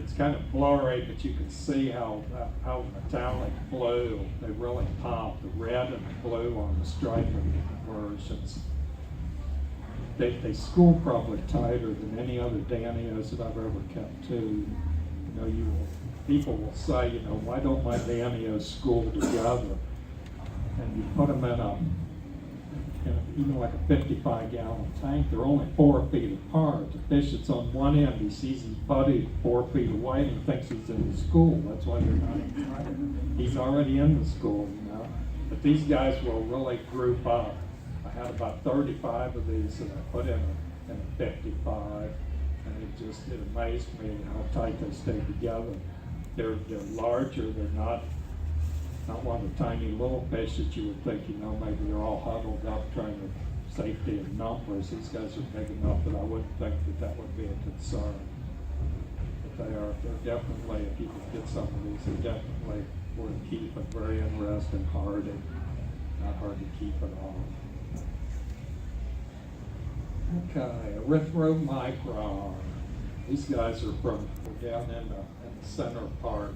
it's kind of blurry, but you can see how metallic blue, they really pop, the red and the blue on the striped versions. They school probably tighter than any other Danios that I've ever kept too. You know, people will say, you know, why don't my Danios school together? And you put them in even like a 55-gallon tank, they're only 4 feet apart. The fish that's on one end, he sees his buddy 4 feet away and he thinks he's in the school. That's why they're not excited. He's already in the school, you know. But these guys will really group up. I had about 35 of these that I put in a 55, and it amazed me how tight they stay together. They're larger, they're not one of the tiny little fish that you would think, you know, maybe they're all huddled up trying to safety in numbers. These guys are big enough that I wouldn't think that would be a concern. But they're definitely, if you could get some of these, they're definitely worth keeping, very interesting, hardy, not hard to keep at all. Okay, erythromicron. These guys are from down in the center part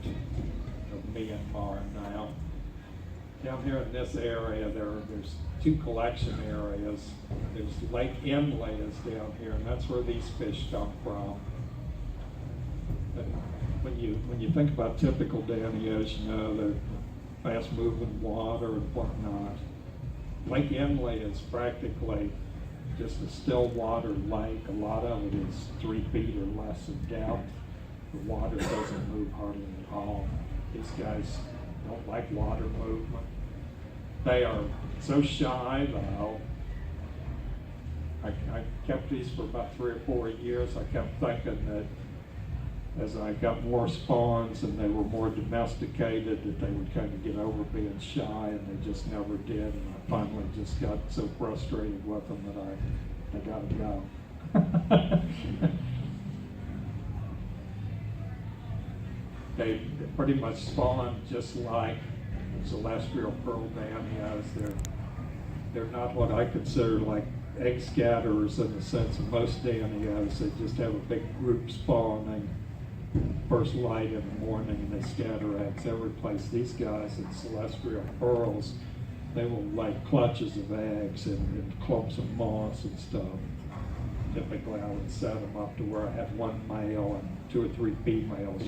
of Myanmar now. Down here in this area, there's 2 collection areas. There's Lake Inlets down here, and that's where these fish come from. And when you think about typical Danios, you know, they're fast-moving water and whatnot. Lake Inlet is practically just a still water lake. A lot of it is 3 feet or less in depth. The water doesn't move hardly at all. These guys don't like water movement. They are so shy though. I kept these for about 3 or 4 years. I kept thinking that as I got more spawns and they were more domesticated, that they would kind of get over being shy, and they just never did. And I finally just got so frustrated with them that I gotta go. They pretty much spawn just like celestial pearl danios. They're not what I consider like egg scatterers in the sense of most danios. They just have a big group spawning first light in the morning, and they scatter eggs every place. These guys in celestial pearls, they will lay clutches of eggs and clumps of moss and stuff. Typically I would set them up to where I had 1 male and 2 or 3 females.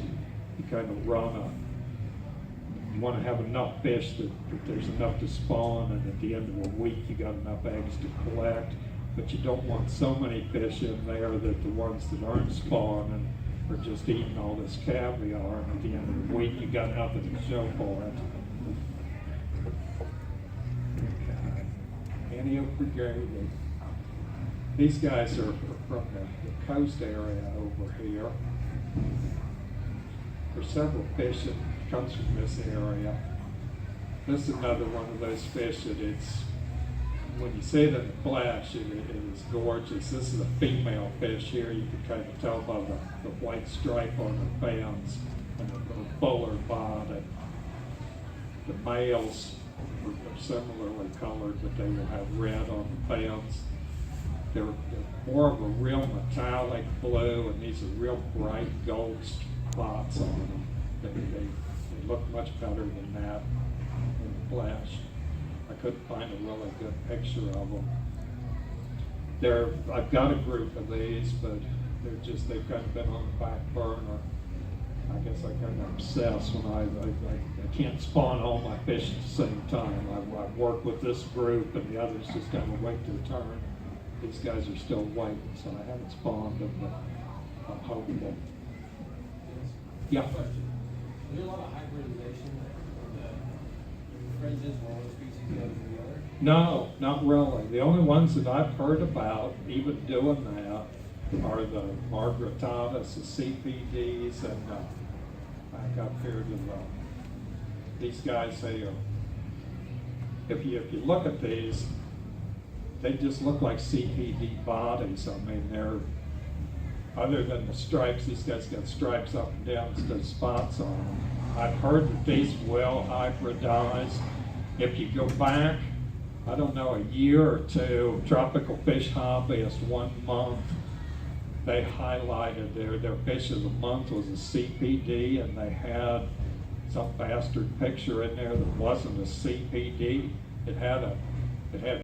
You kind of you want to have enough fish that there's enough to spawn, and at the end of a week you got enough eggs to collect, but you don't want so many fish in there that the ones that aren't spawning are just eating all this caviar, and at the end of the week you got nothing to show for it. Okay. Danio. These guys are from the coast area over here. There's several fish that comes from this area. This is another one of those fish that when you see it in the flesh, it is gorgeous. This is a female fish here. You can kind of tell by the white stripe on the fins and the fuller body. The males are similarly colored, but they will have red on the fins. They're more of a real metallic blue, and these are real bright gold spots on them. They look much better than that in the flesh. I couldn't find a really good picture of them. I've got a group of these, but they've kind of been on the back burner. I guess I kind of obsess when I can't spawn all my fish at the same time. I work with this group, and the others just kind of wait their turn. These guys are still waiting, so I haven't spawned them, but I'm hopeful. Yeah. Is there a lot of hybridization from the fringes where one species goes to the other? No, not really. The only ones that I've heard about even doing that are the Margaritatas, the CPDs, and back up here to these guys. If you look at these, they just look like CPD bodies. I mean, they're, other than the stripes, these guys got stripes up and down instead of spots on them. I've heard that these will hybridize. If you go back, I don't know, a year or two, tropical fish hobbyist 1 month, they highlighted their fish of the month was a CPD, and they had some bastard picture in there that wasn't a CPD. It had